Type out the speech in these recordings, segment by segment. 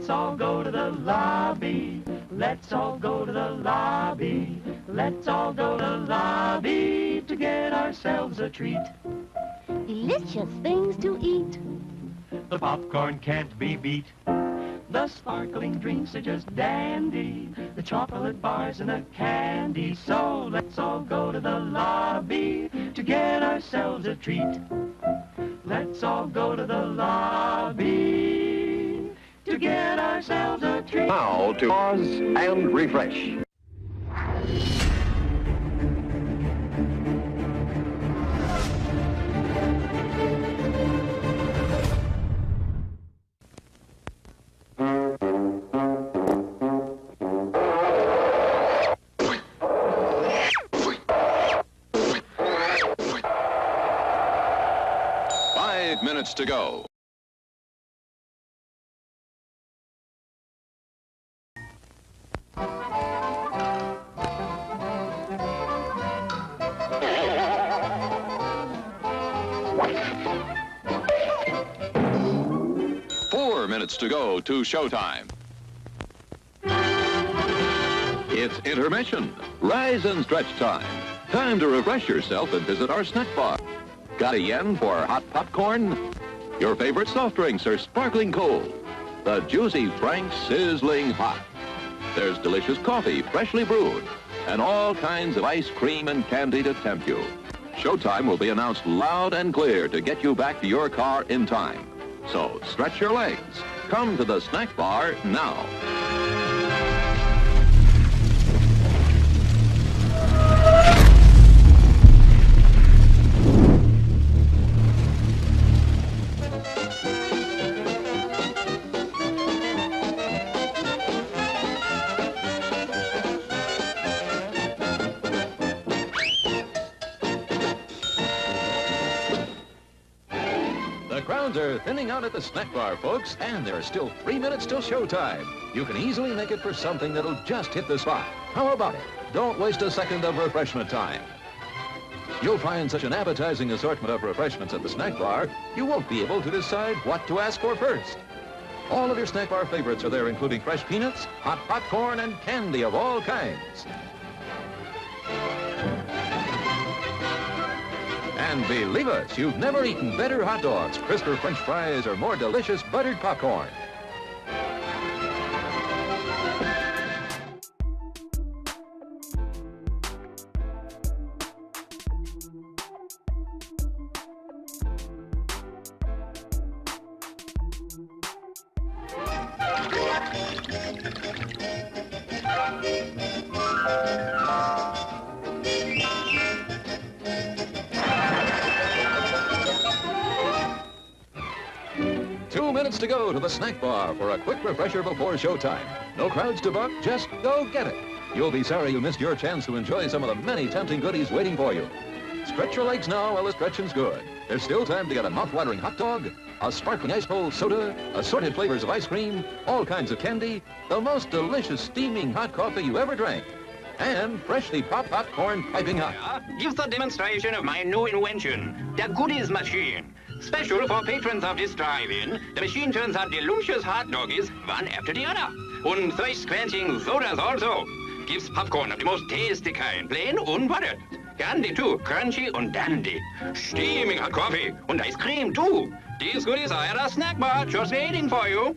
Let's all go to the lobby. Let's all go to the lobby. Let's all go to the lobby to get ourselves a treat. Delicious things to eat. The popcorn can't be beat. The sparkling drinks are just dandy. The chocolate bars and the candy. So let's all go to the lobby to get ourselves a treat. Let's all go to the lobby to get ourselves a treat. Now to pause and refresh. Minutes to go. Four minutes to go to showtime. It's intermission. Rise and stretch time. Time to refresh yourself and visit our snack bar. Got a yen for hot popcorn? Your favorite soft drinks are sparkling cold. The juicy Frank's sizzling hot. There's delicious coffee, freshly brewed, and all kinds of ice cream and candy to tempt you. Showtime will be announced loud and clear to get you back to your car in time. So stretch your legs. Come to the snack bar now. Crowds are thinning out at the snack bar, folks, and there are still 3 minutes till showtime. You can easily make it for something that'll just hit the spot. How about it? Don't waste a second of refreshment time. You'll find such an appetizing assortment of refreshments at the snack bar, you won't be able to decide what to ask for first. All of your snack bar favorites are there, including fresh peanuts, hot popcorn, and candy of all kinds. And believe us, you've never eaten better hot dogs, crisper French fries, or more delicious buttered popcorn. Minutes to go to the snack bar for a quick refresher before showtime. No crowds to buck, just go get it. You'll be sorry you missed your chance to enjoy some of the many tempting goodies waiting for you. Stretch your legs now while the stretching's good. There's still time to get a mouth-watering hot dog, a sparkling ice-cold soda, assorted flavors of ice cream, all kinds of candy, the most delicious steaming hot coffee you ever drank, and freshly popped popcorn piping hot. Gives a demonstration of my new invention, the goodies machine. Special for patrons of this drive-in, the machine turns out delicious hot doggies one after the other. And thirst-quenching sodas also. Gives popcorn of the most tasty kind, plain unbuttered. Candy too, crunchy and dandy. Steaming hot coffee and ice cream too. These goodies are at a snack bar just waiting for you.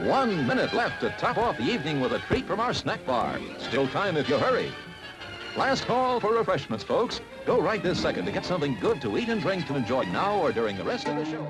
One minute left to top off the evening with a treat from our snack bar. Still time if you hurry. Last call for refreshments, folks. Go right this second to get something good to eat and drink to enjoy now or during the rest of the show.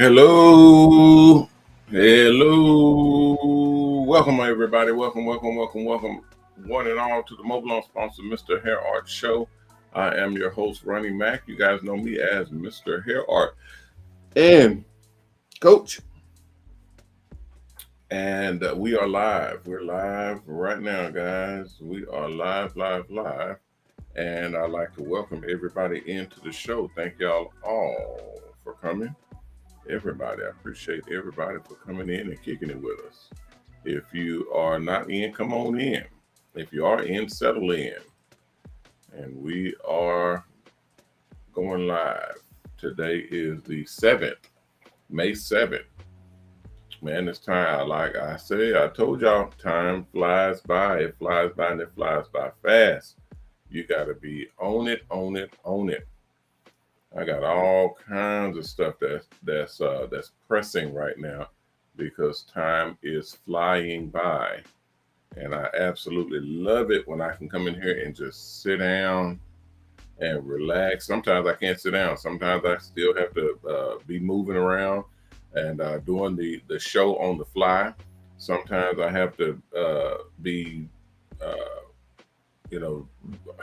Hello. Hello. Welcome, everybody. Welcome. One and all to the Mobile Salons sponsor, MrHairArt Show. I am your host, Ronnie Mac. You guys know me as MrHairArt and Coach. And we are live. We're live right now, guys. We are live. And I'd like to welcome everybody into the show. Thank y'all all for coming. Everybody, I appreciate everybody for coming in and kicking it with us. If you are not in, come on in. If you are in, settle in. And we are going live. Today is the 7th, May 7th. Man, it's time. Like I say, I told y'all, time flies by. It flies by and it flies by fast. You got to be on it. I got all kinds of stuff that's pressing right now because time is flying by. And I absolutely love it when I can come in here and just sit down and relax. Sometimes I can't sit down. Sometimes I still have to be moving around and doing the show on the fly. Sometimes I have to be,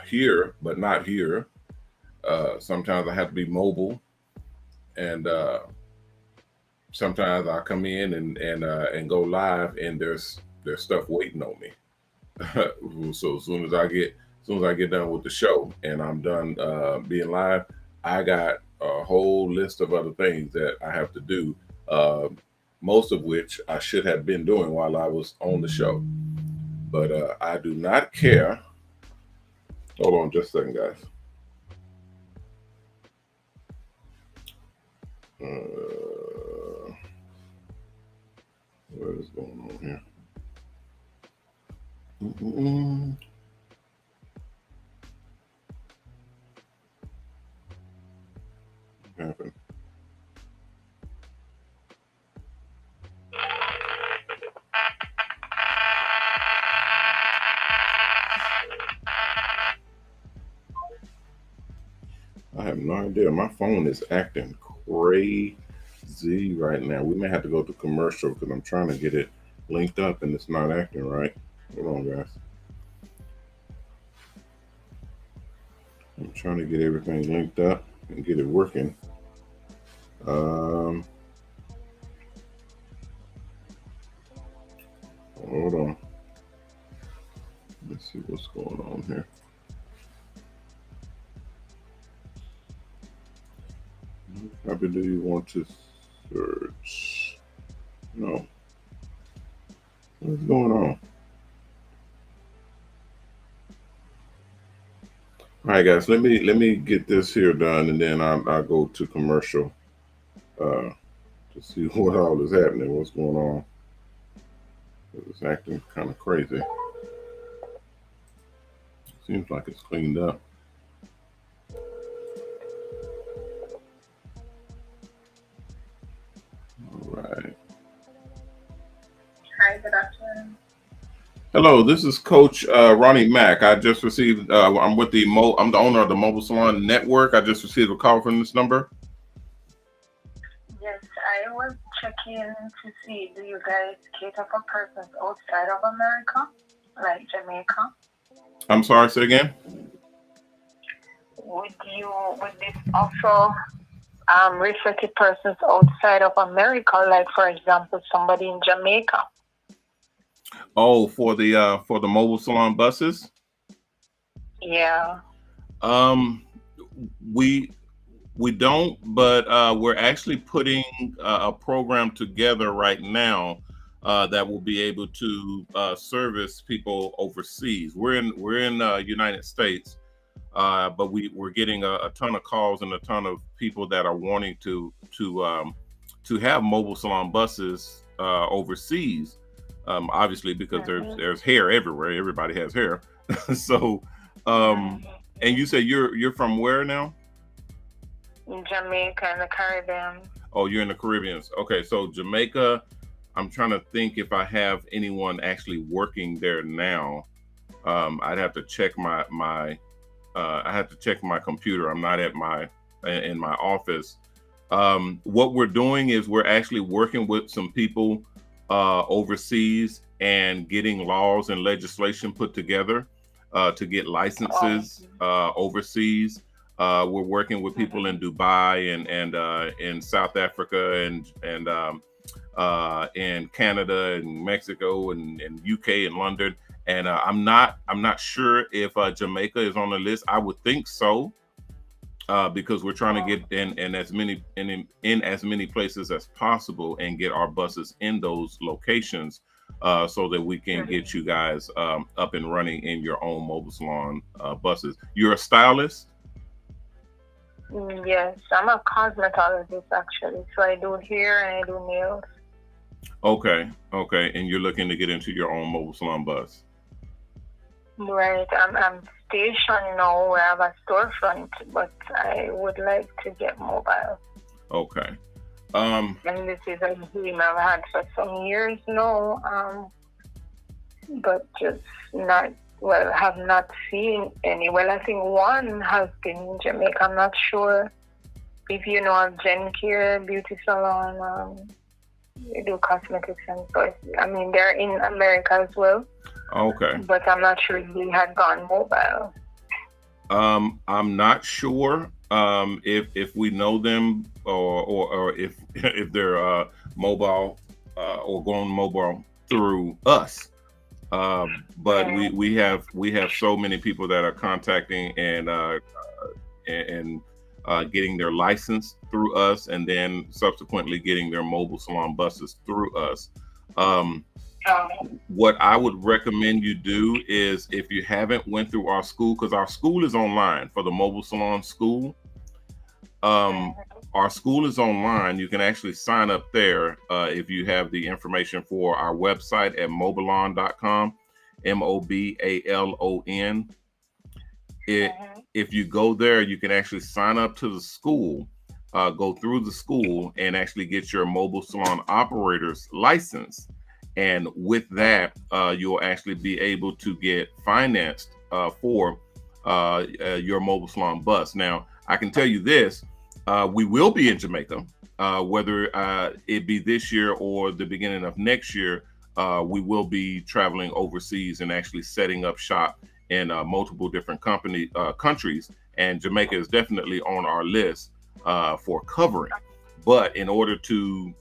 here, but not here. Sometimes I have to be mobile, and sometimes I come in and go live, and there's stuff waiting on me. So as soon as I get done with the show and I'm done being live, I got a whole list of other things that I have to do. Most of which I should have been doing while I was on the show, but I do not care. Hold on just a second, guys. What is going on here? What happened? I have no idea. My phone is acting crazy right now. We may have to go to commercial because I'm trying to get it linked up and it's not acting right. Hold on, guys. I'm trying to get everything linked up and get it working. Hold on. Let's see what's going on here. Probably do you want to search? No. What's going on? All right, guys. Let me get this here done, and then I'll go to commercial to see what all is happening. What's going on? It's acting kind of crazy. Seems like it's cleaned up. Right. Hi, good afternoon. Hello, this is Coach Ronnie Mac. I just received. I'm with I'm the owner of the Mobile Salon Network. I just received a call from this number. Yes, I was checking to see, do you guys cater for persons outside of America, like Jamaica? I'm sorry, say again. Would this also refer to persons outside of America, like for example, somebody in Jamaica? Oh, for the Mobile Salon Buses? Yeah. We don't, but we're actually putting a program together right now that will be able to service people overseas. We're in United States, but we're getting a ton of calls and a ton of people that are wanting to have mobile salon buses overseas. Obviously, because there's hair everywhere. Everybody has hair. So, and you say you're from where now? In Jamaica and the Caribbean. Oh, you're in the Caribbean. Okay, so Jamaica. I'm trying to think if I have anyone actually working there now. I'd have to check my I have to check my computer. I'm not at in my office. What we're doing is we're actually working with some people overseas and getting laws and legislation put together to get licenses overseas. We're working with people in Dubai and in South Africa and in Canada and Mexico and UK and London. And I'm not sure if Jamaica is on the list. I would think so. Because we're trying to get in as many places as possible and get our buses in those locations so that we can get you guys up and running in your own mobile salon buses. You're a stylist? Yes, I'm a cosmetologist actually. So I do hair and I do nails. Okay. And you're looking to get into your own mobile salon bus? Right. I'm stationed now where I have a storefront, but I would like to get mobile. Okay. And this is a dream I've had for some years now, but just have not seen any. Well, I think one has been in Jamaica. I'm not sure if you know of Care Beauty Salon. They do cosmetics and so. I mean, they're in America as well. Okay. But I'm not sure if we had gone mobile. I'm not sure if we know them or if they're mobile or going mobile through us. But we have so many people that are contacting and getting their license through us, and then subsequently getting their mobile salon buses through us. What I would recommend you do is, if you haven't went through our school, because our school is online for the mobile salon school. Our school is online. You can actually sign up there if you have the information for our website at mobalon.com, MOBALON. If you go there, you can actually sign up to the school, go through the school, and actually get your mobile salon operator's license. And with that, you'll actually be able to get financed for your mobile salon bus. Now, I can tell you this, we will be in Jamaica, whether it be this year or the beginning of next year. We will be traveling overseas and actually setting up shop in multiple different countries. And Jamaica is definitely on our list for covering. But in order to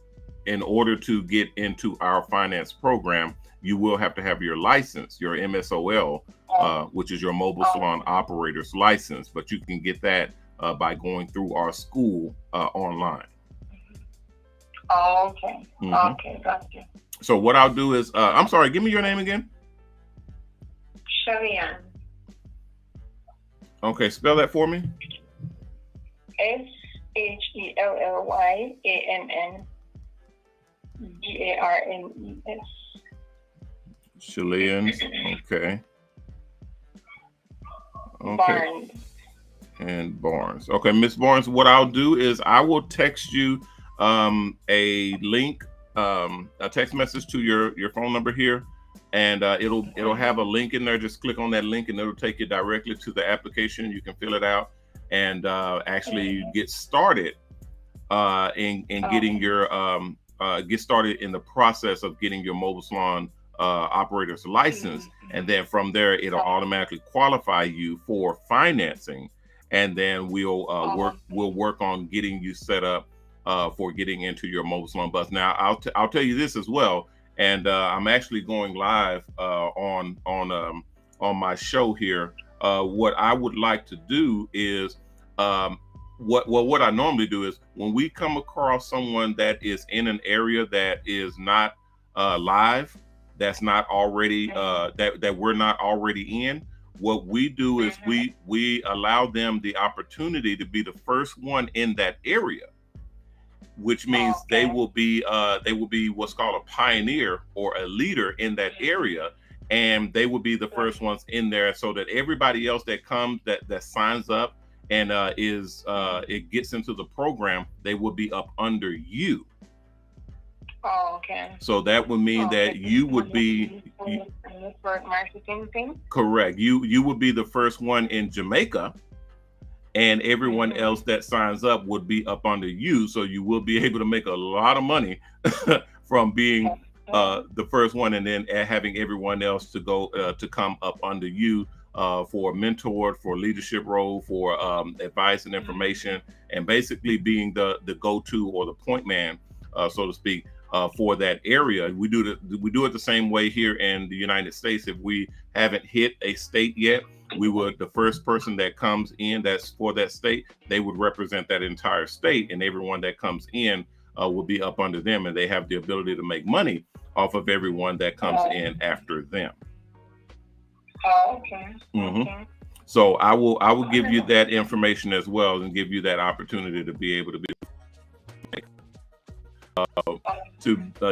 get into our finance program, you will have to have your license, your MSOL, which is your mobile salon operator's license. But you can get that by going through our school online. Oh, okay. Okay, gotcha. So what I'll do is, I'm sorry, give me your name again. Shellyann. Okay, spell that for me. SHELLYANNGARNES. Shellyann. Okay. Barnes. And Barnes. Okay, Miss Barnes, what I'll do is I will text you a link, a text message to your phone number here, and it'll have a link in there. Just click on that link and it'll take you directly to the application. You can fill it out and actually get started in getting your get started in the process of getting your mobile salon operator's license. And then from there, it'll automatically qualify you for financing. And then we'll work on getting you set up for getting into your mobile salon bus. Now, I'll tell you this as well, and I'm actually going live on my show here. What I would like to do is what I normally do is, when we come across someone that is in an area that is not live, that's not already that we're not already in. What we do is we allow them the opportunity to be the first one in that area, which means they will be what's called a pioneer or a leader in that area, and they will be the first ones in there, so that everybody else that comes that signs up and it gets into the program, they will be up under you. Oh, okay. So that would mean that you would be network marketing thing. Correct. You would be the first one in Jamaica, and everyone else that signs up would be up under you. So you will be able to make a lot of money from being the first one, and then having everyone else to go to come up under you for mentor, for leadership role, for advice and information, and basically being the go-to or the point man, so to speak, for that area. We do it the same way here in the United States. If we haven't hit a state yet, the first person that comes in that's for that state, they would represent that entire state, and everyone that comes in will be up under them, and they have the ability to make money off of everyone that comes in after them. Oh, okay. Mm-hmm. Okay. So I will give you that information as well, and give you that opportunity to be able to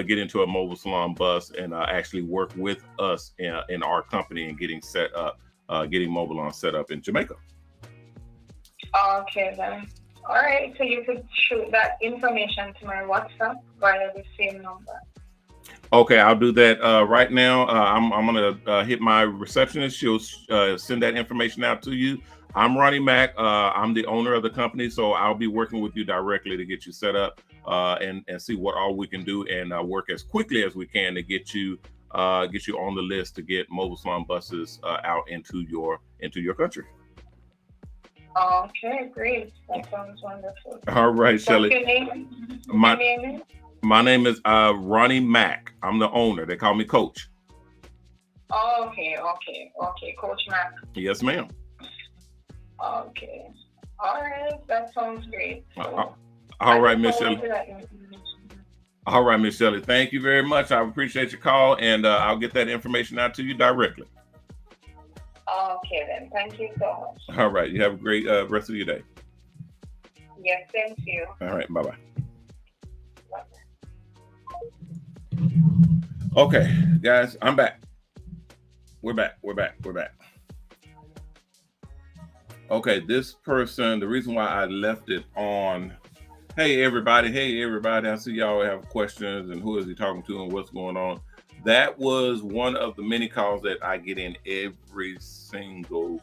get into a mobile salon bus and actually work with us in our company and getting set up, getting Mobile Salon set up in Jamaica. Okay then. All right. So you could shoot that information to my WhatsApp via the same number. Okay, I'll do that right now. I'm gonna hit my receptionist. She'll send that information out to you. I'm Ronnie Mac. I'm the owner of the company, so I'll be working with you directly to get you set up and see what all we can do, and work as quickly as we can to get you on the list to get Mobile Salon Buses out into your country. Okay, great. That sounds wonderful. All right, Shelly. What's your name? My name is Ronnie Mac. I'm the owner. They call me Coach. Oh, okay, Coach Mac. Yes, ma'am. Okay. All right, that sounds great. All right, Miss Shelley. All right, Miss Shelley. Thank you very much. I appreciate your call, and I'll get that information out to you directly. Okay, then. Thank you so much. All right. You have a great rest of your day. Yes, thank you. All right. Bye-bye. Okay, guys, I'm back. We're back. Okay, this person, the reason why I left it on, hey everybody, I see y'all have questions and who is he talking to and what's going on. That was one of the many calls that I get in every single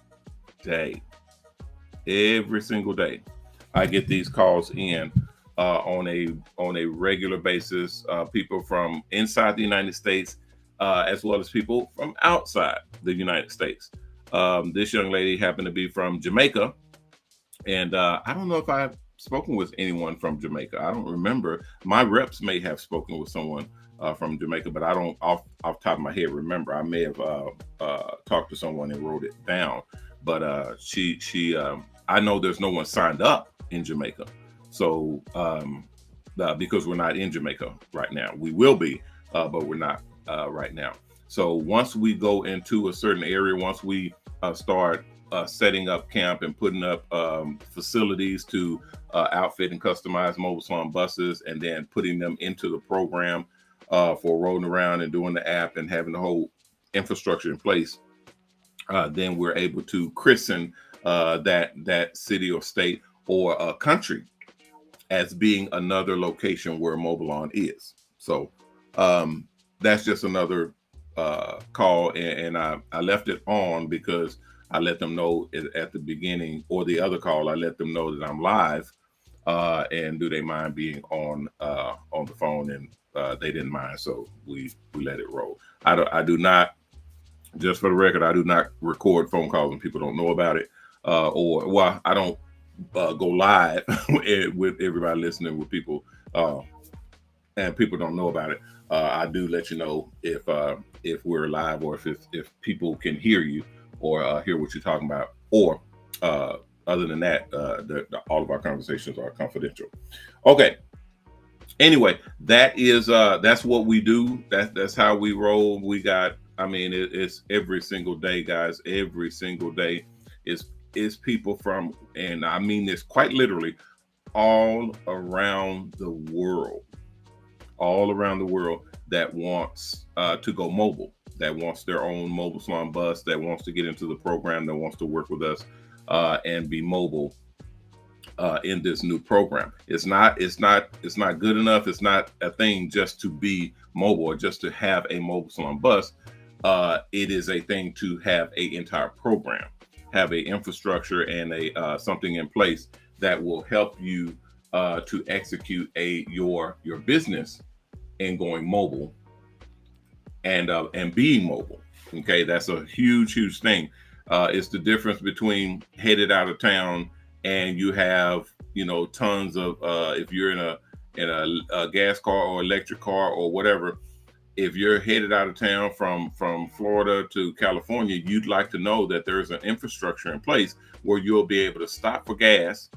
day. Every single day, I get these calls in on a regular basis. People from inside the United States, as well as people from outside the United States. This young lady happened to be from Jamaica, and I don't know if I've spoken with anyone from Jamaica. I don't remember. My reps may have spoken with someone from Jamaica, but I don't off the top of my head remember. I may have talked to someone and wrote it down, but she I know there's no one signed up in Jamaica. So because we're not in Jamaica right now, we will be, but we're not right now. So once we go into a certain area, once we start setting up camp and putting up facilities to outfit and customize Mobile Salon buses, and then putting them into the program for rolling around and doing the app and having the whole infrastructure in place, then we're able to christen that city or state or a country as being another location where Mobile Salon is. So that's just another call, and I left it on because I let them know at the beginning, or the other call, I let them know that I'm live, and do they mind being on the phone, and they didn't mind, so we let it roll. I do not, just for the record, I do not record phone calls when people don't know about it, or I don't go live with everybody listening, with people, and people don't know about it. I do let you know if we're live, or if people can hear you or hear what you're talking about, or other than that, all of our conversations are confidential. Okay. Anyway, that's what we do. That's how we roll. We got, it's every single day, guys. Every single day is people from, and I mean this quite literally, all around the world that wants to go mobile, that wants their own Mobile Salon bus, that wants to get into the program, that wants to work with us and be mobile in this new program. It's not good enough. It's not a thing just to be mobile or just to have a Mobile Salon bus. It is a thing to have an entire program, have a infrastructure and a something in place that will help you to execute your business and going mobile and being mobile. Okay, that's a huge thing. It's the difference between headed out of town and you have, you know, tons of if you're in a gas car or electric car or whatever. If you're headed out of town from Florida to California, you'd like to know that there's an infrastructure in place where you'll be able to stop for gas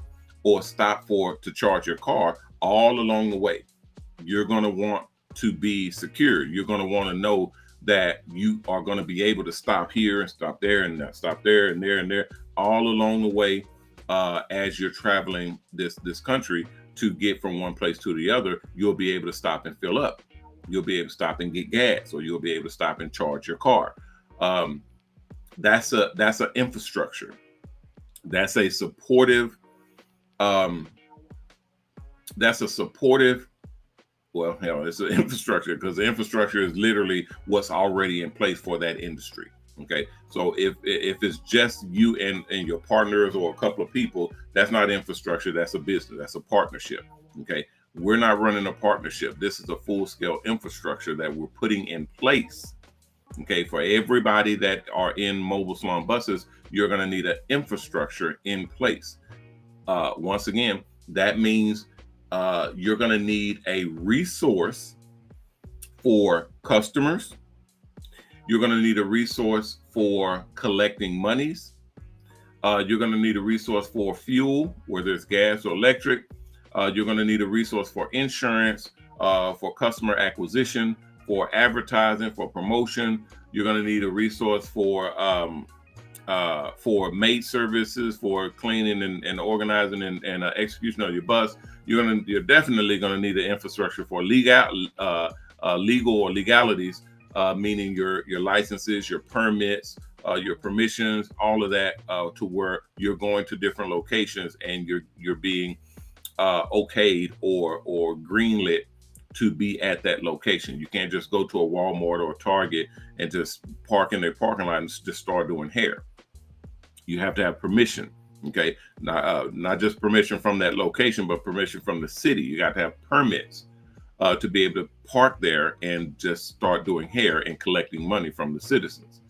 or stop to charge your car all along the way. You're going to want to be secure. You're going to want to know that you are going to be able to stop here and stop there and stop there and there and there all along the way as you're traveling this country to get from one place to the other. You'll be able to stop and fill up. You'll be able to stop and get gas, or you'll be able to stop and charge your car. That's an infrastructure. That's a supportive. Well, hell, it's an infrastructure, because the infrastructure is literally what's already in place for that industry. Okay, so if it's just you and your partners or a couple of people, that's not infrastructure. That's a business. That's a partnership. Okay. We're not running a partnership. This is a full-scale infrastructure that we're putting in place. Okay, for everybody that are in Mobile Salon Buses, you're going to need an infrastructure in place. Once again, that means you're going to need a resource for customers. You're going to need a resource for collecting monies. You're going to need a resource for fuel, whether it's gas or electric. You're going to need a resource for insurance, for customer acquisition, for advertising, for promotion. You're going to need a resource for maid services, for cleaning and organizing and execution of your bus. You're definitely going to need an infrastructure for legal or legalities, meaning your licenses, your permits, your permissions, all of that, to where you're going to different locations and you're being okayed or greenlit to be at that location. You can't just go to a Walmart or a Target and just park in their parking lot and just start doing hair. You have to have permission. Okay, not just permission from that location, but permission from the city. You got to have permits to be able to park there and just start doing hair and collecting money from the citizens.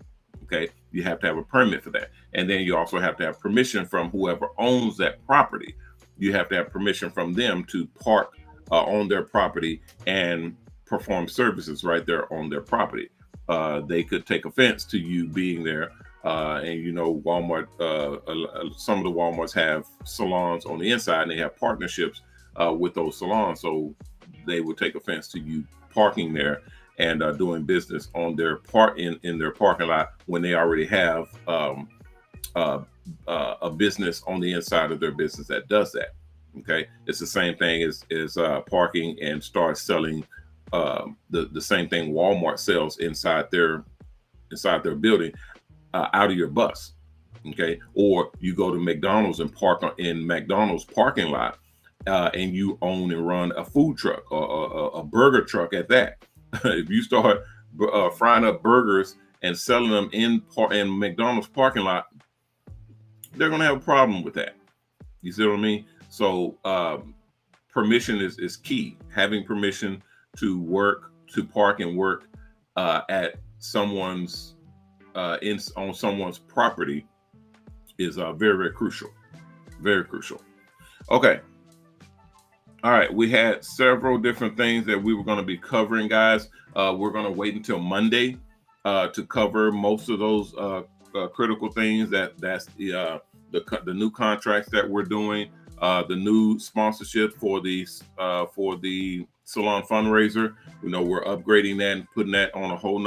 Okay, you have to have a permit for that, and then you also have to have permission from whoever owns that property. You have to have permission from them to park on their property and perform services right there on their property. They could take offense to you being there. And you know, Walmart, some of the Walmarts have salons on the inside and they have partnerships with those salons. So they would take offense to you parking there and doing business on their in their parking lot when they already have a business on the inside of their business that does that. Okay, it's the same thing as parking and start selling the same thing Walmart sells inside their building out of your bus. Okay, or you go to McDonald's and park in McDonald's parking lot, and you own and run a food truck or a burger truck at that. If you start frying up burgers and selling them in McDonald's parking lot, they're going to have a problem with that. You see what I mean? So permission is key. Having permission to park and work at someone's on someone's property is very crucial. Very crucial. Okay. All right. We had several different things that we were going to be covering, guys. We're going to wait until Monday to cover most of those critical things. That's the new contracts that we're doing, the new sponsorship for the salon fundraiser. You know, we're upgrading that and putting that on a whole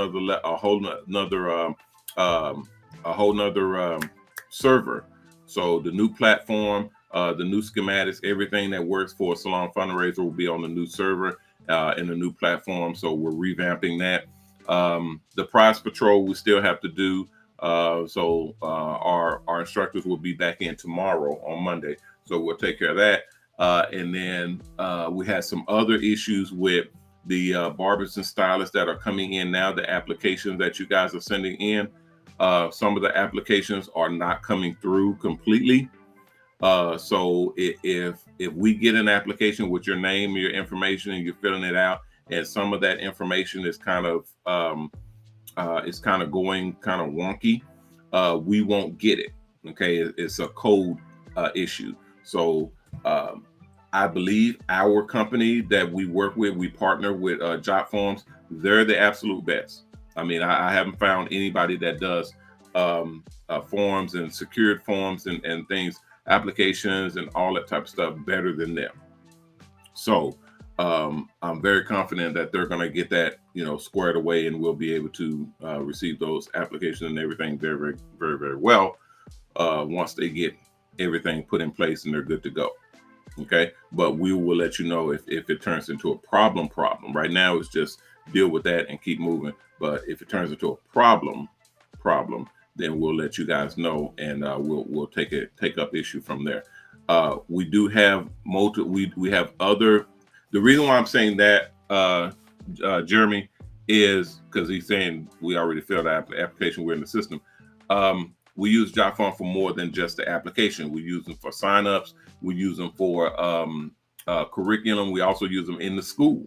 nother server. So the new platform, the new schematics, everything that works for a salon fundraiser will be on the new server and the new platform. So we're revamping that. The prize patrol we still have to do. So our instructors will be back in tomorrow on Monday. So we'll take care of that. And then we had some other issues with the barbers and stylists that are coming in now, the applications that you guys are sending in. some of the applications are not coming through completely. So if we get an application with your name, your information, and you're filling it out, and some of that information is kind of going kind of wonky, we won't get it. Okay, it's a code issue. So I believe our company that we work with, we partner with JotForms. They're the absolute best. I mean, I haven't found anybody that does forms and secured forms and things, applications and all that type of stuff better than them. So I'm very confident that they're going to get that, squared away, and we'll be able to receive those applications and everything very, very, very, very well once they get everything put in place and they're good to go. Okay, but we will let you know if it turns into a problem. Right now, it's just deal with that and keep moving. But if it turns into a problem, then we'll let you guys know, and we'll take up issue from there. We do have we have other. The reason why I'm saying that, Jeremy, is because he's saying we already filled out the application. We're in the system. We use JotForm for more than just the application. We use them for signups. We use them for curriculum. We also use them in the school.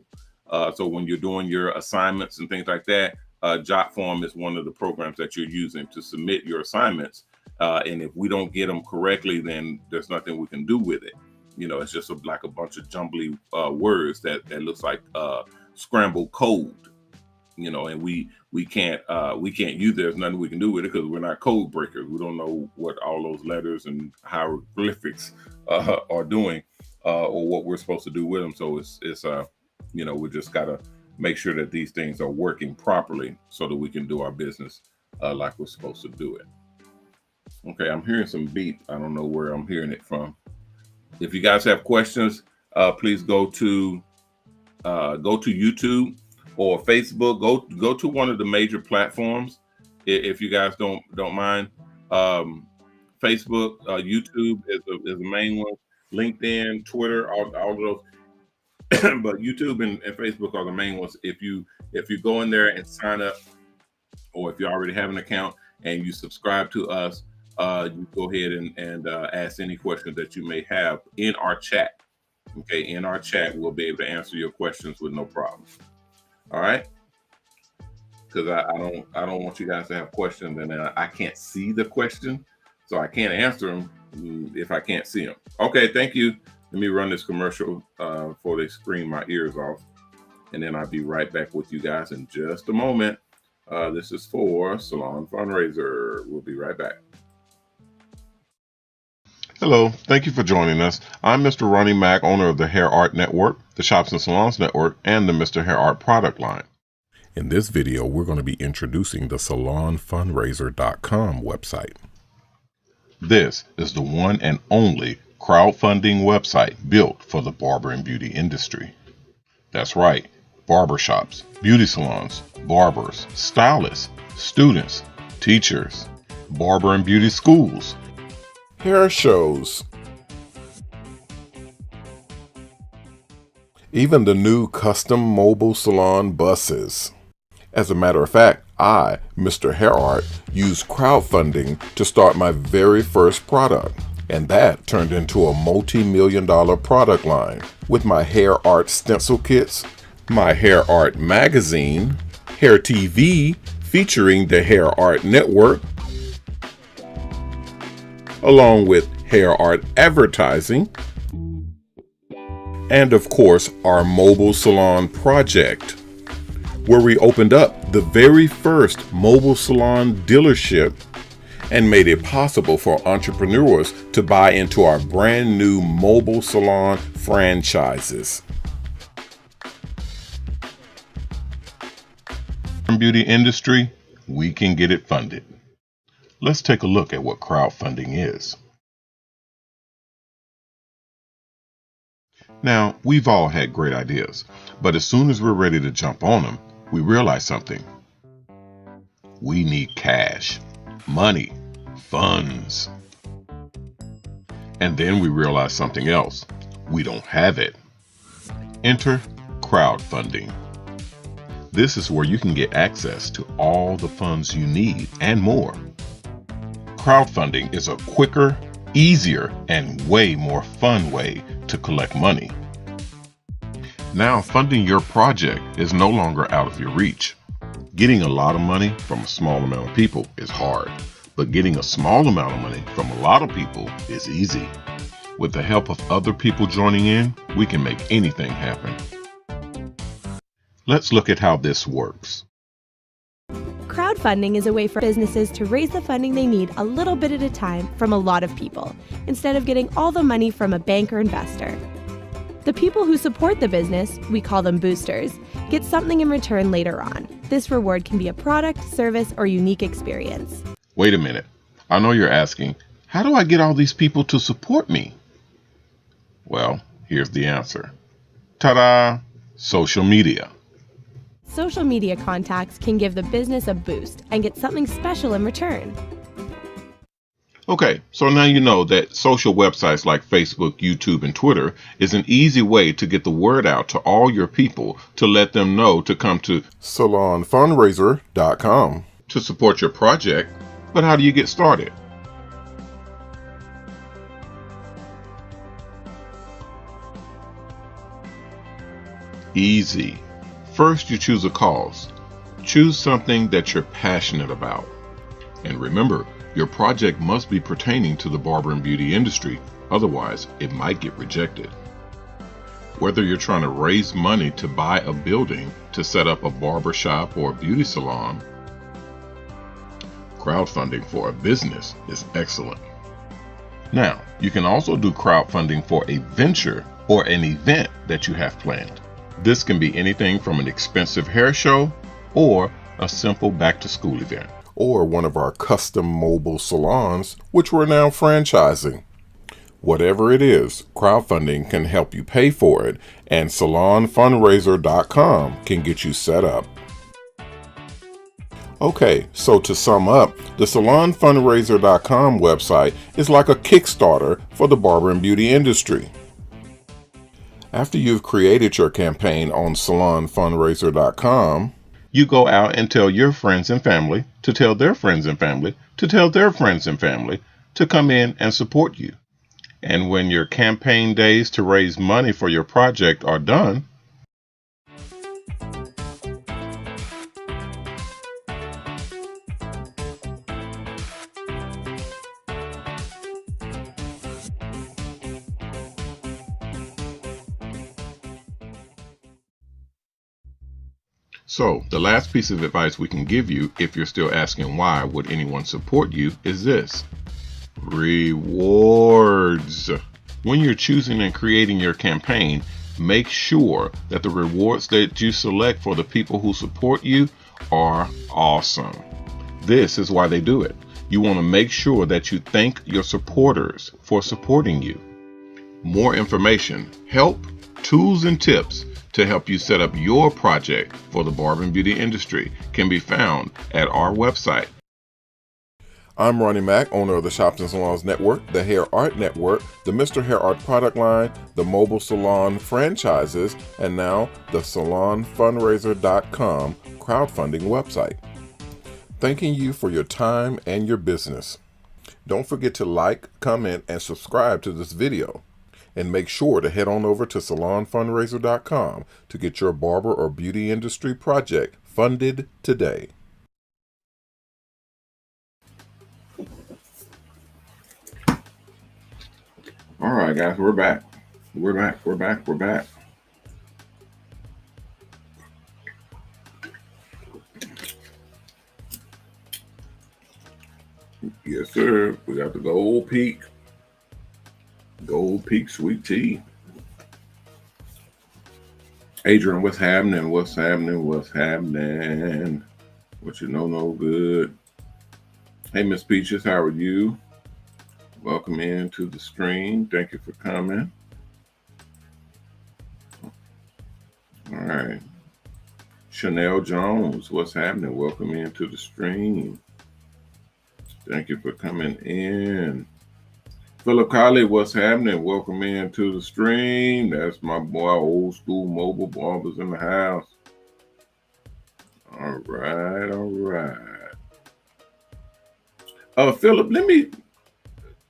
So when you're doing your assignments and things like that, JotForm is one of the programs that you're using to submit your assignments. And if we don't get them correctly, then there's nothing we can do with it. It's just like a bunch of jumbly words that looks like scrambled code. And we can't use it. There's nothing we can do with it because we're not code breakers. We don't know what all those letters and hieroglyphics are doing or what we're supposed to do with them. So it's we just gotta make sure that these things are working properly so that we can do our business like we're supposed to do it. Okay, I'm hearing some beep. I don't know where I'm hearing it from. If you guys have questions, please go to YouTube or Facebook. Go to one of the major platforms if you guys don't mind. Facebook, YouTube is the main one. LinkedIn, Twitter, all of those. But YouTube and Facebook are the main ones. If you go in there and sign up, or if you already have an account and you subscribe to us, you go ahead and ask any questions that you may have in our chat. Okay, in our chat, we'll be able to answer your questions with no problem. All right, because I don't want you guys to have questions and I can't see the question, so I can't answer them if I can't see them. Okay, thank you. Let me run this commercial before they scream my ears off, and then I'll be right back with you guys in just a moment. This is for Salon Fundraiser. We'll be right back. Hello, thank you for joining us. I'm Mr. Ronnie Mac, owner of the MrHairArt Network, the Shops and Salons Network, and the MrHairArt product line. In this video, we're going to be introducing the SalonFundraiser.com website. This is the one and only crowdfunding website built for the barber and beauty industry. That's right, barbershops, beauty salons, barbers, stylists, students, teachers, barber and beauty schools, hair shows, even the new custom mobile salon buses. As a matter of fact, I, MrHairArt, used crowdfunding to start my very first product, and that turned into a multi-million-dollar product line with my Art STENCIL KITs, my MrHairArt magazine, Hair TV featuring the MrHairArt Network, along with MrHairArt advertising, and of course our mobile salon project, where we opened up the very first mobile salon dealership and made it possible for entrepreneurs to buy into our brand new mobile salon franchises. Beauty industry, we can get it funded. Let's take a look at what crowdfunding is. Now, we've all had great ideas, but as soon as we're ready to jump on them, we realize something. We need cash, money, funds. And then we realize something else. We don't have it. Enter crowdfunding. This is where you can get access to all the funds you need and more. Crowdfunding is a quicker, easier, and way more fun way to collect money. Now funding your project is no longer out of your reach. Getting a lot of money from a small amount of people is hard, but getting a small amount of money from a lot of people is easy. With the help of other people joining in, we can make anything happen. Let's look at how this works. Crowdfunding is a way for businesses to raise the funding they need a little bit at a time from a lot of people, instead of getting all the money from a bank or investor. The people who support the business, we call them boosters, get something in return later on. This reward can be a product, service, or unique experience. Wait a minute. I know you're asking, how do I get all these people to support me? Well, here's the answer. Ta-da! Social media. Social media contacts can give the business a boost and get something special in return. Okay, so now you know that social websites like Facebook, YouTube, and Twitter is an easy way to get the word out to all your people to let them know to come to salonfundraiser.com to support your project. But how do you get started? Easy. First, you choose a cause. Choose something that you're passionate about. And remember, your project must be pertaining to the barber and beauty industry, otherwise it might get rejected. Whether you're trying to raise money to buy a building to set up a barber shop or a beauty salon, crowdfunding for a business is excellent. Now, you can also do crowdfunding for a venture or an event that you have planned. This can be anything from an expensive hair show or a simple back-to-school event, or one of our custom mobile salons, which we're now franchising. Whatever it is, crowdfunding can help you pay for it, and salonfundraiser.com can get you set up. Okay, so to sum up, the salonfundraiser.com website is like a Kickstarter for the barber and beauty industry. After you've created your campaign on salonfundraiser.com, you go out and tell your friends and family to tell their friends and family to tell their friends and family to come in and support you. And when your campaign days to raise money for your project are done, so the last piece of advice we can give you, if you're still asking why would anyone support you, is this: rewards. When you're choosing and creating your campaign, make sure that the rewards that you select for the people who support you are awesome. This is why they do it. You want to make sure that you thank your supporters for supporting you. More information, help, tools, and tips to help you set up your project for the barber and beauty industry can be found at our website. I'm Ronnie Mac, owner of the Shops and Salons Network, the Hair Art Network, the MrHairArt product line, the Mobile Salon franchises, and now the salonfundraiser.com crowdfunding website. Thanking you for your time and your business. Don't forget to like, comment, and subscribe to this video. And make sure to head on over to salonfundraiser.com to get your barber or beauty industry project funded today. All right, guys, we're back. We're back. Yes, sir. We got the Gold Peak sweet tea. Adrian, what's happening? What you know, no good. Hey, Miss Peaches, how are you? Welcome into the stream. Thank you for coming. All right. Chanel Jones, what's happening? Welcome into the stream. Thank you for coming in. Philip Colley, what's happening? Welcome into the stream. That's my boy, Old School Mobile Barbers in the house. All right, all right. Philip,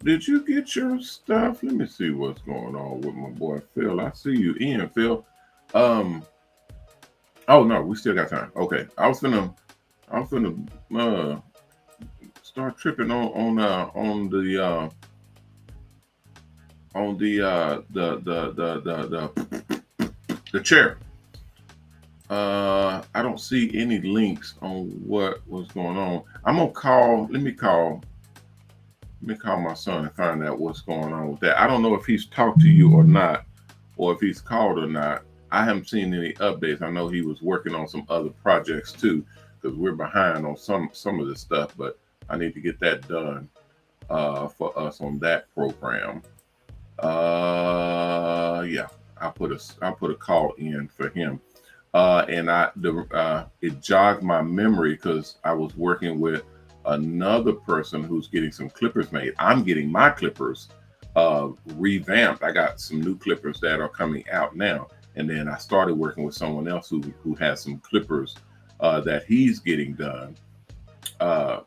did you get your stuff? Let me see what's going on with my boy Phil. I see you in, Phil. Oh no, we still got time. Okay. I was finna start tripping on the chair. I don't see any links on what was going on. I'm gonna call. Let me call my son and find out what's going on with that. I don't know if he's talked to you or not, or if he's called or not. I haven't seen any updates. I know he was working on some other projects too, because we're behind on some of this stuff. But I need to get that done for us on that program. Yeah, I'll put a call in for him. And it jogged my memory because I was working with another person who's getting some clippers made. I'm getting my clippers revamped. I got some new clippers that are coming out now. And then I started working with someone else who has some clippers that he's getting done.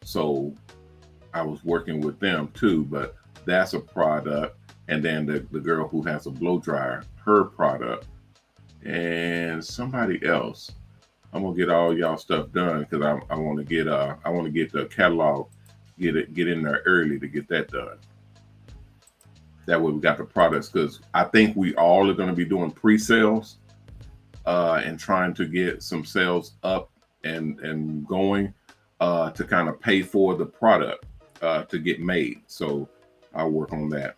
So I was working with them too, but that's a product. And then the girl who has a blow dryer, her product. And somebody else. I'm gonna get all y'all stuff done because I want to get the catalog, get in there early to get that done. That way we got the products, because I think we all are going to be doing pre-sales and trying to get some sales up and going to kind of pay for the product to get made. So I'll work on that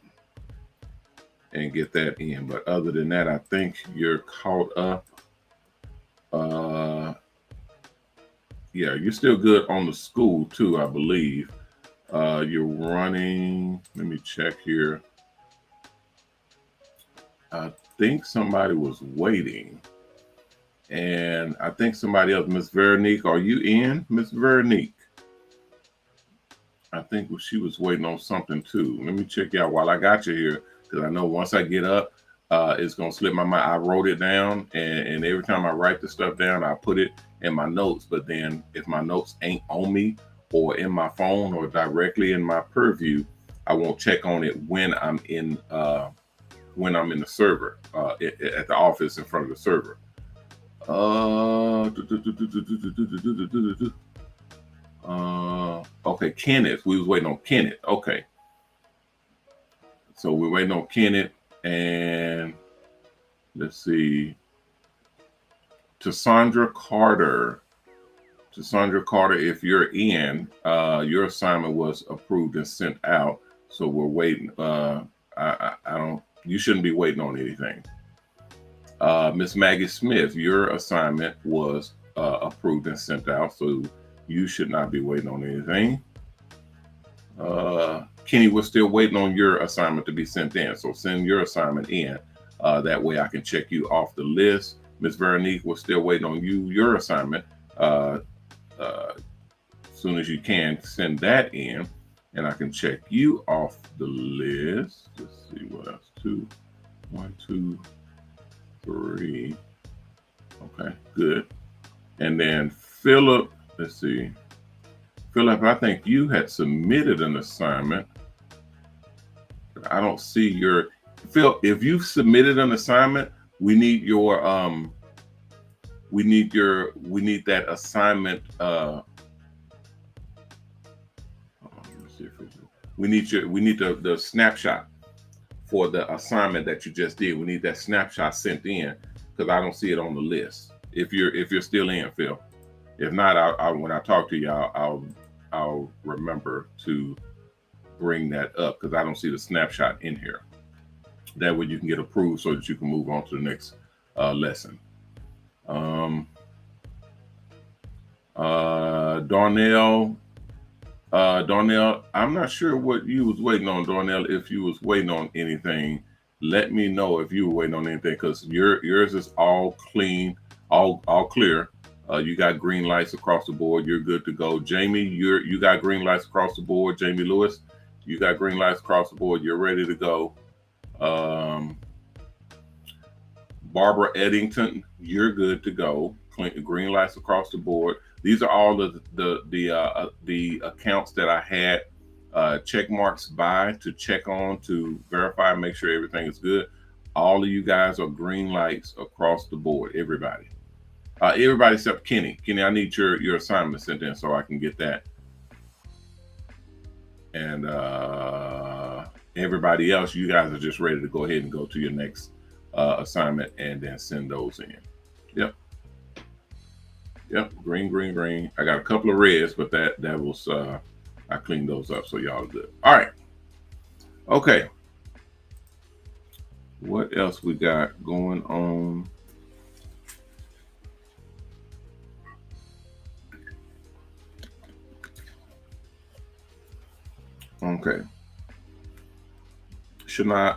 and get that in. But other than that, I think you're caught up. Yeah, you're still good on the school too, I believe. You're running, let me check here. I think somebody was waiting. And I think somebody else, Miss Veronique, are you in, Miss Veronique? I think she was waiting on something too. Let me check you out while I got you here, because I know once I get up, it's going to slip my mind. I wrote it down, and every time I write the stuff down, I put it in my notes. But then if my notes ain't on me or in my phone or directly in my purview, I won't check on it when I'm in the server, at the office in front of the server. Okay, Kenneth. We was waiting on Kenneth. Okay. So we're waiting on Kenneth, and let's see. Tassandra Carter, if you're in, your assignment was approved and sent out. So we're waiting. You shouldn't be waiting on anything. Miss Maggie Smith, your assignment was approved and sent out. So you should not be waiting on anything. Kenny, we're still waiting on your assignment to be sent in. So send your assignment in. That way I can check you off the list. Miss Veronique, we're still waiting on your assignment. As soon as you can, send that in, and I can check you off the list. Let's see what else. 1, 2, 3. Okay, good. And then Philip, let's see. Philip, I think you had submitted an assignment. I don't see your Phil. If you've submitted an assignment, we need your we need that assignment. We need the snapshot for the assignment that you just did. We need that snapshot sent in, because I don't see it on the list. If you're still in, Phil. If not, when I talk to you, I'll remember to bring that up, because I don't see the snapshot in here. That way you can get approved so that you can move on to the next lesson. Darnell, I'm not sure what you was waiting on, Darnell. If you was waiting on anything, let me know if you were waiting on anything, because yours is all clean, all clear. You got green lights across the board. You're good to go. Jamie, you got green lights across the board. Jamie Lewis, you got green lights across the board. You're ready to go. Barbara Eddington, you're good to go. Green lights across the board. These are all the accounts that I had check marks by to check on, to verify, make sure everything is good. All of you guys are green lights across the board. Everybody except Kenny. Kenny, I need your assignment sent in so I can get that. And everybody else, you guys are just ready to go ahead and go to your next assignment and then send those in. Yep, green. I got a couple of reds, but that was I cleaned those up, so y'all are good. All right. Okay. What else we got going on? Okay. Shanae,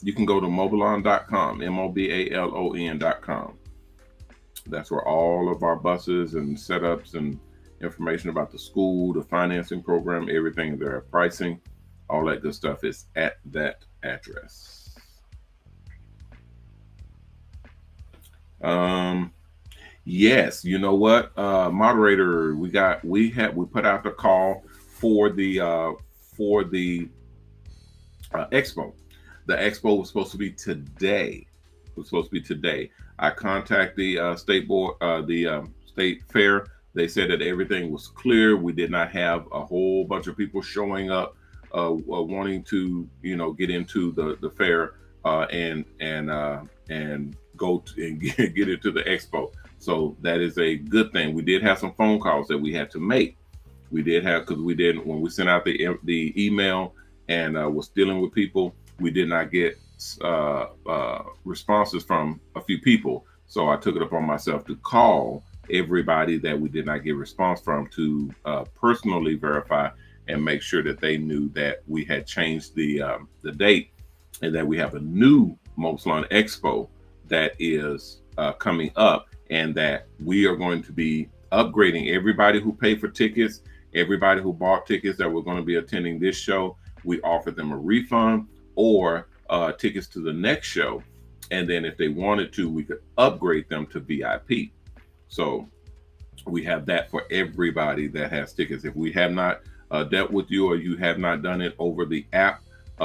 you can go to mobalon.com, mobalon.com. That's where all of our buses and setups and information about the school, the financing program, everything there, pricing, all that good stuff is at that address. Yes, you know what, moderator, we put out the call for the expo. The expo was supposed to be today. I contacted the state board, the state fair. They said that everything was clear. We did not have a whole bunch of people showing up wanting to, get into the fair and go and get into the expo. So that is a good thing. We did have some phone calls that we had to make. We did have, because when we sent out the email and was dealing with people, we did not get responses from a few people. So I took it upon myself to call everybody that we did not get response from to personally verify and make sure that they knew that we had changed the date and that we have a new Mobile Salon Expo that is coming up, and that we are going to be upgrading everybody who paid for tickets, everybody who bought tickets that were going to be attending this show. We offered them a refund or tickets to the next show. And then if they wanted to, we could upgrade them to VIP. So we have that for everybody that has tickets. If we have not dealt with you or you have not done it over the app,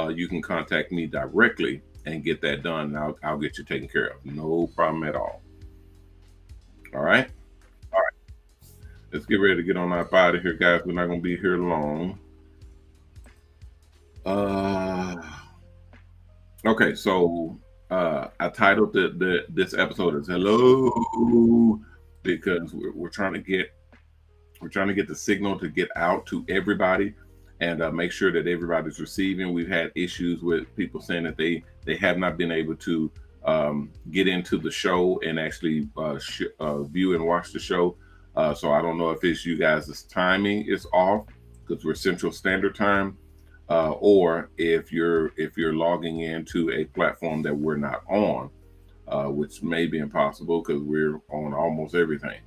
you can contact me directly and get that done. And I'll get you taken care of. No problem at all. All right. Let's get ready to get on up out of here, guys. We're not going to be here long. Okay, so I titled this episode as "Hello," because we're trying to get the signal to get out to everybody and make sure that everybody's receiving. We've had issues with people saying that they have not been able to get into the show and actually view and watch the show. So I don't know if it's you guys' timing is off because we're Central Standard Time, or if you're logging into a platform that we're not on, which may be impossible because we're on almost everything.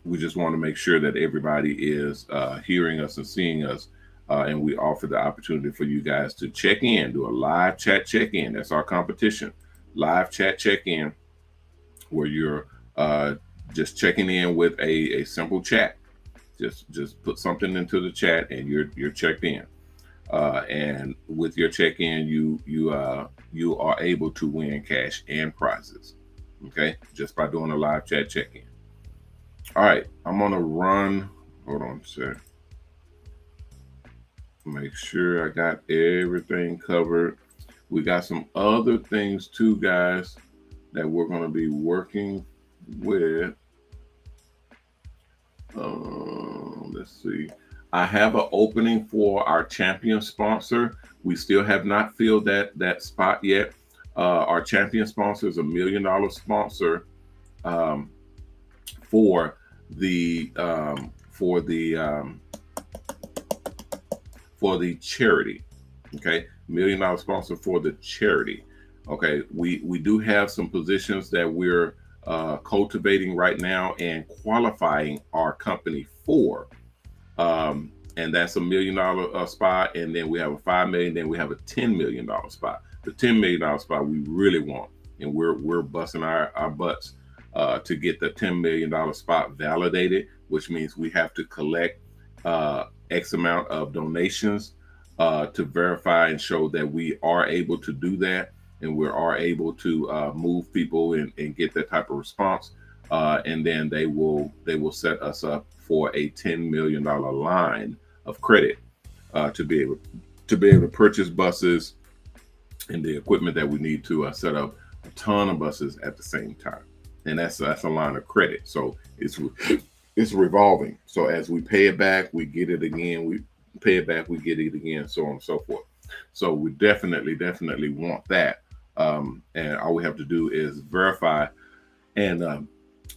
We just want to make sure that everybody is hearing us and seeing us. And we offer the opportunity for you guys to check in, do a live chat check-in. That's our competition. Live chat check-in, where you're just checking in with a simple chat. Just put something into the chat and you're checked in. And with your check-in, you are able to win cash and prizes. Okay, just by doing a live chat check-in. All right, I'm gonna run. Hold on a sec. Make sure I got everything covered. We got some other things too, guys, that we're going to be working with. Let's see. I have an opening for our champion sponsor. We still have not filled that spot yet. Our champion sponsor is $1 million sponsor for the charity. Okay, $1 million sponsor for the charity. Okay, we do have some positions that we're cultivating right now and qualifying our company for. and that's $1 million spot. And then we have a $5 million. Then we have a $10 million spot. The $10 million spot we really want, and we're busting our butts to get the $10 million spot validated, which means we have to collect X amount of donations to verify and show that we are able to do that, and we are able to move people and get that type of response. And then they will set us up for a $10 million line of credit to be able to purchase buses and the equipment that we need to set up a ton of buses at the same time. And that's a line of credit. So it's revolving. So as we pay it back, we get it again. We pay it back, we get it again, so on and so forth. So we definitely want that. And all we have to do is verify and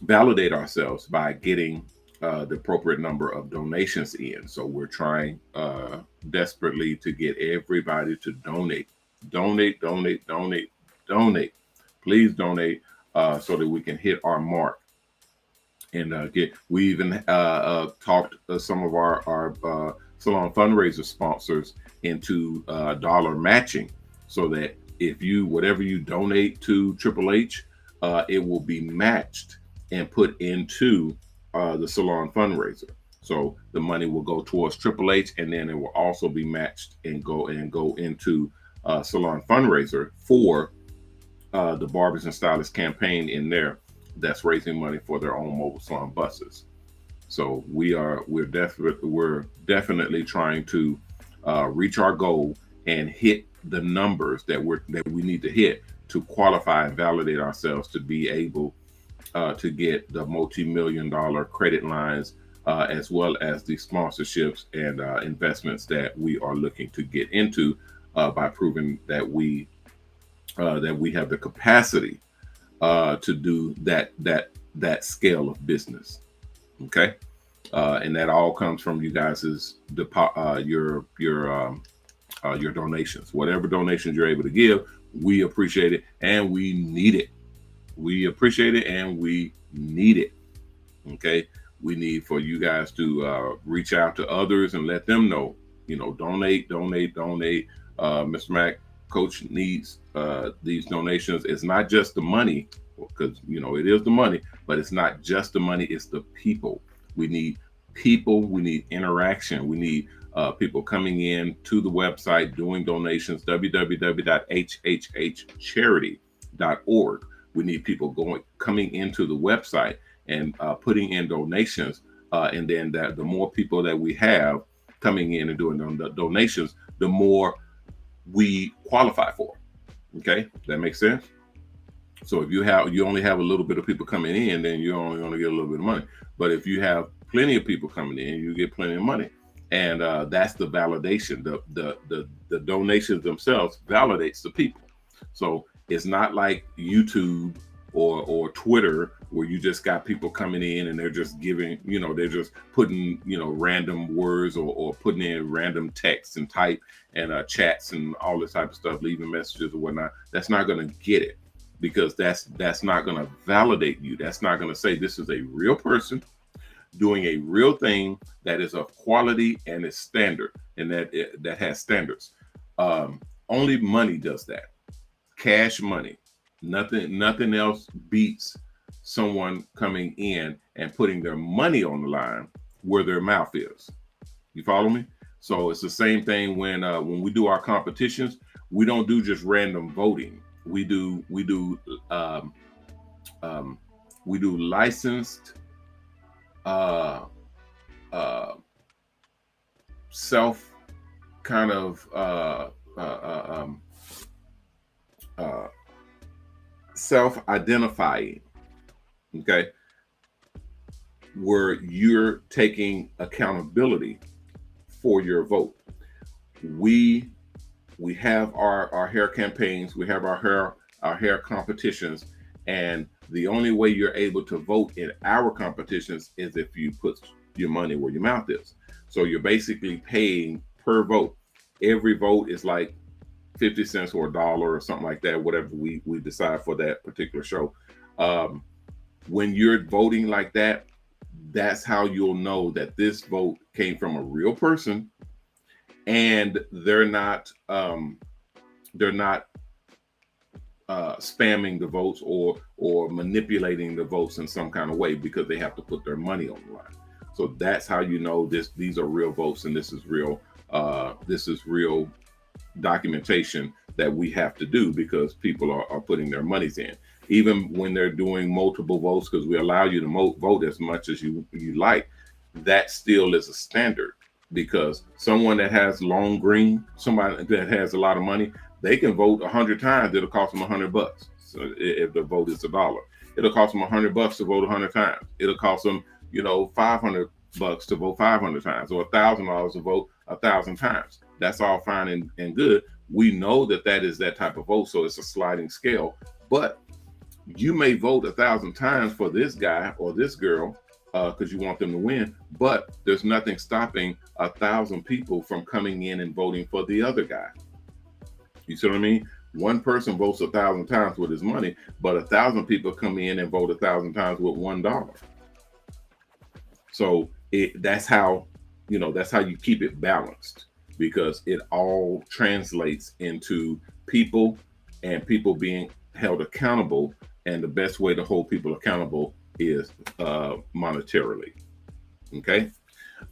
validate ourselves by getting the appropriate number of donations in. So we're trying desperately to get everybody to donate. Please donate so that we can hit our mark. And we even talked some of our salon fundraiser sponsors into dollar matching, so that if whatever you donate to Triple H, it will be matched and put into the salon fundraiser. So the money will go towards Triple H, and then it will also be matched and go into salon fundraiser for the Barbers and Stylists campaign in there that's raising money for their own mobile salon buses. So we're definitely trying to reach our goal and hit the numbers that we need to hit to qualify and validate ourselves to be able to get the multi-million-dollar credit lines, as well as the sponsorships and investments that we are looking to get into by proving that we have the capacity to do that scale of business. Okay, and that all comes from you guys' your donations. Whatever donations you're able to give, we appreciate it and we need it. We appreciate it and we need it. Okay, we need for you guys to reach out to others and let them know. Donate. Mr. Mac, Coach needs these donations. It's not just the money, because it is the money, but it's not just the money, it's the people. We need people, we need interaction, we need people coming in to the website doing donations, www.hhhcharity.org. We need people coming into the website and putting in donations, and then the more people that we have coming in and doing the donations, the more we qualify for. Okay, that makes sense. So if you only have a little bit of people coming in, then you're only going to get a little bit of money. But if you have plenty of people coming in, you get plenty of money. And that's the validation. The donations themselves validates the people. So it's not like YouTube or Twitter, where you just got people coming in and they're just giving, they're just putting, random words or putting in random text and type and chats and all this type of stuff, leaving messages or whatnot. That's not going to get it, because that's not going to validate you. That's not going to say this is a real person doing a real thing that is of quality and is standard, and that has standards. Only money does that. Cash money. Nothing else beats someone coming in and putting their money on the line where their mouth is. You follow me? So it's the same thing when we do our competitions. We don't do just random voting. We do licensed self kind of self-identifying, okay, where you're taking accountability for your vote. We have our hair campaigns, we have our hair competitions, and the only way you're able to vote in our competitions is if you put your money where your mouth is. So you're basically paying per vote. Every vote is like 50 cents or $1 or something like that, whatever we decide for that particular show. When you're voting like that, that's how you'll know that this vote came from a real person, and they're not spamming the votes or manipulating the votes in some kind of way, because they have to put their money on the line. So that's how you know these are real votes, and this is real documentation that we have to do, because people are putting their monies in. Even when they're doing multiple votes, because we allow you to vote as much as you like, that still is a standard, because someone that has long green, somebody that has a lot of money, they can vote 100 times. It'll cost them $100. So if the vote is $1, it'll cost them $100 to vote 100 times. It'll cost them, $500 to vote 500 times, or $1,000 to vote 1,000 times. That's all fine and good. We know that is that type of vote, so it's a sliding scale. But you may vote 1,000 times for this guy or this girl because you want them to win, but there's nothing stopping 1,000 people from coming in and voting for the other guy. You see what I mean? One person votes 1,000 times with his money, but 1,000 people come in and vote 1,000 times with $1. So that's how you keep it balanced, because it all translates into people and people being held accountable. And the best way to hold people accountable is monetarily. Okay.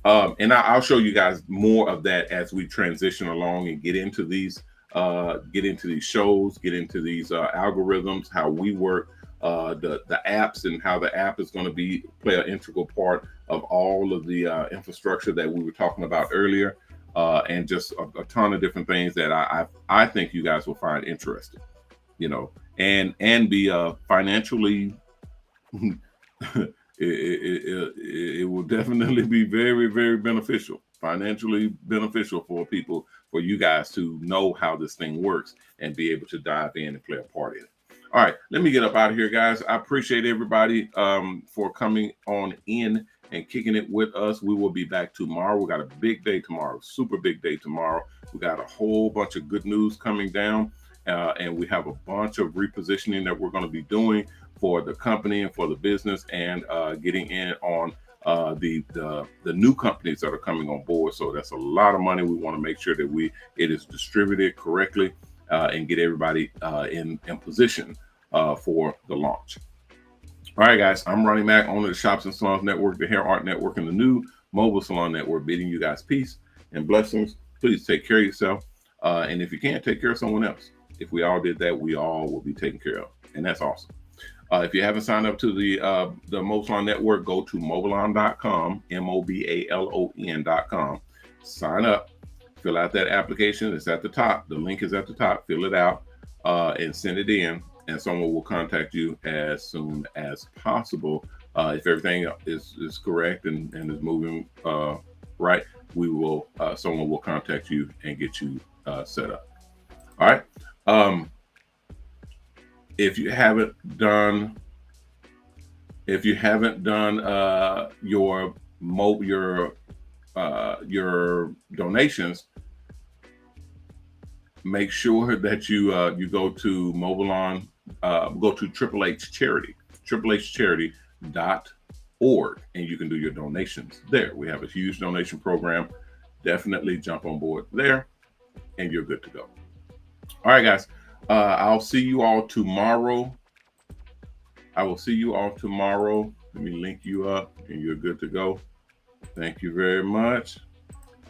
And I'll show you guys more of that as we transition along and get into these shows, get into these algorithms, how we work, the apps, and how the app is going to play an integral part of all of the infrastructure that we were talking about earlier, and just a ton of different things that I think you guys will find interesting, and be financially. It will definitely be very, very beneficial, financially beneficial for you guys to know how this thing works and be able to dive in and play a part in it. All right, let me get up out of here, guys. I appreciate everybody for coming on in and kicking it with us. We will be back tomorrow. We got a big day tomorrow, super big day tomorrow. We got a whole bunch of good news coming down, and we have a bunch of repositioning that we're going to be doing for the company and for the business, and getting in on the new companies that are coming on board. So that's a lot of money. We want to make sure that it is distributed correctly and get everybody in position for the launch. All right, guys, I'm Ronnie Mac, owner of the Shops and Salons Network, the Hair Art Network, and the new Mobile Salon Network, bidding you guys peace and blessings. Please take care of yourself. And if you can't, take care of someone else. If we all did that, we all will be taken care of. And that's awesome. If you haven't signed up to the Mobile Salon Network, go to mobalon.com, mobalon.com. Sign up, fill out that application. It's at the top. The link is at the top. Fill it out and send it in, and someone will contact you as soon as possible. If everything is correct and is moving right, someone will contact you and get you set up. All right. If you haven't done your donations, make sure that you go to Mobilon, go to Triple H Charity, triplehcharity.org, and you can do your donations there. We have a huge donation program. Definitely jump on board there, and you're good to go. All right, guys. I'll see you all tomorrow. I will see you all tomorrow. Let me link you up, and you're good to go. Thank you very much.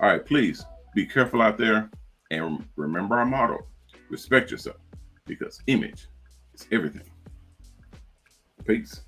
All right, please be careful out there, and remember our motto: respect yourself, because image is everything. Peace.